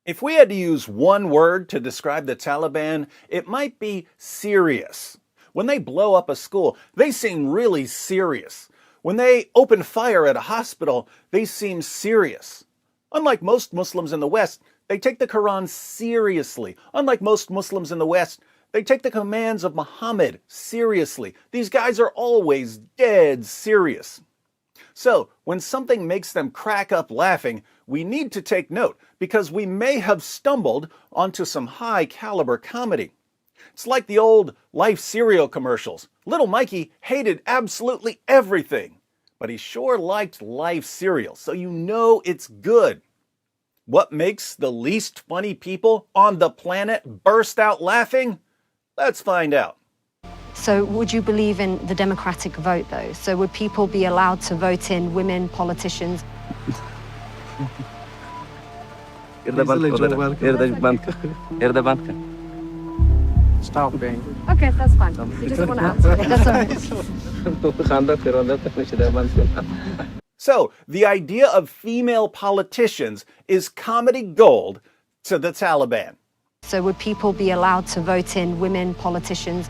If we had to use one word to describe the Taliban, it might be serious. When they blow up a school, they seem really serious. When they open fire at a hospital, they seem serious. Unlike most Muslims in the West, they take the Quran seriously. Unlike most Muslims in the West, they take the commands of Muhammad seriously. These guys are always dead serious. So, when something makes them crack up laughing, we need to take note because we may have stumbled onto some high-caliber comedy. It's like the old Life cereal commercials. Little Mikey hated absolutely everything, but he sure liked Life cereal, so you know it's good. What makes the least funny people on the planet burst out laughing? Let's find out. So would you believe in the democratic vote, though? So would people be allowed to vote in women politicians? Stop paying. Okay, that's fine. You just want to answer it. That's all right. So, the idea of female politicians is comedy gold to the Taliban. So would people be allowed to vote in women politicians?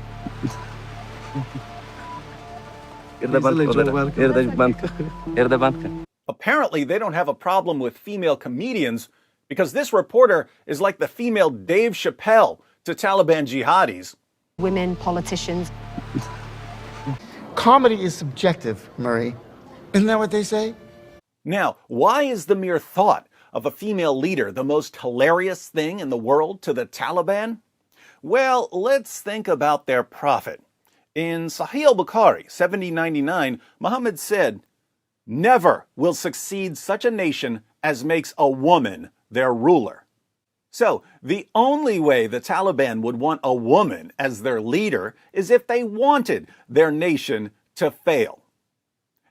Apparently, they don't have a problem with female comedians because this reporter is like the female Dave Chappelle to Taliban jihadis. Women politicians. Comedy is subjective, Murray. Isn't that what they say? Now, why is the mere thought of a female leader the most hilarious thing in the world to the Taliban? Well, let's think about their prophet. In Sahih al-Bukhari, 7099, Muhammad said, "Never will succeed such a nation as makes a woman their ruler." So, the only way the Taliban would want a woman as their leader is if they wanted their nation to fail.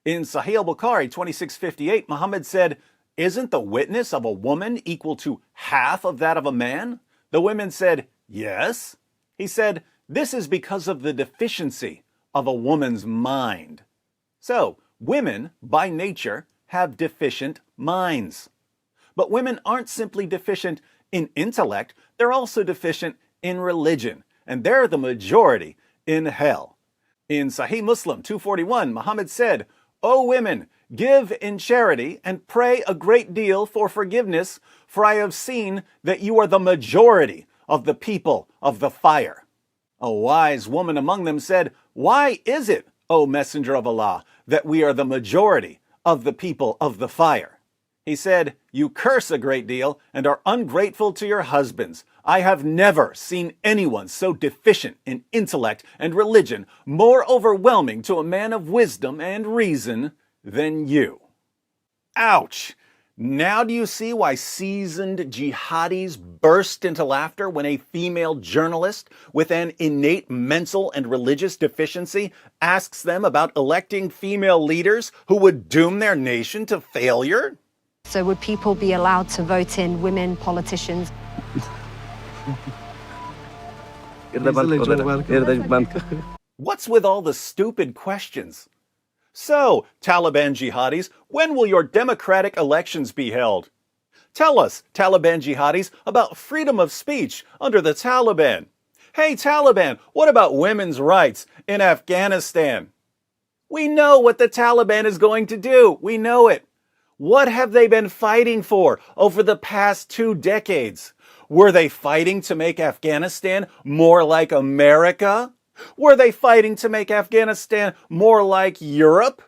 In Sahih al-Bukhari 2658, Muhammad said, "Isn't the witness of a woman equal to half of that of a man?" The women said, "Yes." He said, "This is because of the deficiency of a woman's mind." So, women, by nature, have deficient minds. But women aren't simply deficient in intellect, they're also deficient in religion, and they're the majority in hell. In Sahih Muslim 241, Muhammad said, "O women, give in charity and pray a great deal for forgiveness, for I have seen that you are the majority of the people of the fire." A wise woman among them said, "Why is it, O Messenger of Allah, that we are the majority of the people of the fire?" He said, "You curse a great deal and are ungrateful to your husbands. I have never seen anyone so deficient in intellect and religion, more overwhelming to a man of wisdom and reason than you." Ouch! Now do you see why seasoned jihadis burst into laughter when a female journalist with an innate mental and religious deficiency asks them about electing female leaders who would doom their nation to failure? So would people be allowed to vote in women politicians? What's with all the stupid questions? So, Taliban jihadis, when will your democratic elections be held? Tell us, Taliban jihadis, about freedom of speech under the Taliban. Hey, Taliban, what about women's rights in Afghanistan? We know what the Taliban is going to do. We know it. What have they been fighting for over the past 2 decades? Were they fighting to make Afghanistan more like America? Were they fighting to make Afghanistan more like Europe?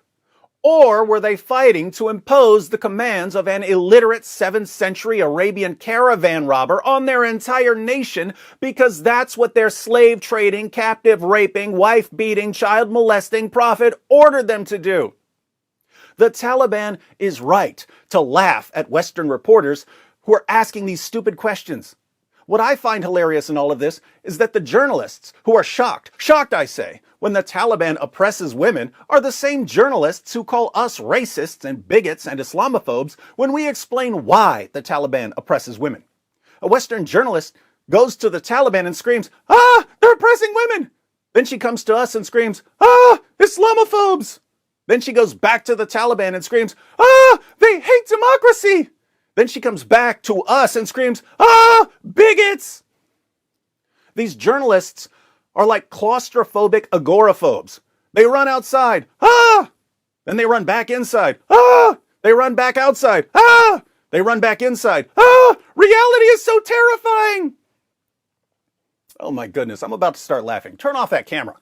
Or were they fighting to impose the commands of an illiterate 7th century Arabian caravan robber on their entire nation because that's what their slave trading, captive raping, wife beating, child molesting prophet ordered them to do? The Taliban is right to laugh at Western reporters who are asking these stupid questions. What I find hilarious in all of this is that the journalists who are shocked I say, when the Taliban oppresses women are the same journalists who call us racists and bigots and Islamophobes when we explain why the Taliban oppresses women. A Western journalist goes to the Taliban and screams, "Ah, they're oppressing women!" Then she comes to us and screams, "Ah, Islamophobes!" Then she goes back to the Taliban and screams, "Ah, they hate democracy!" Then she comes back to us and screams, "Ah, bigots!" These journalists are like claustrophobic agoraphobes. They run outside, ah! Then they run back inside, ah! They run back outside, ah! They run back inside, ah! Reality is so terrifying! Oh my goodness, I'm about to start laughing. Turn off that camera.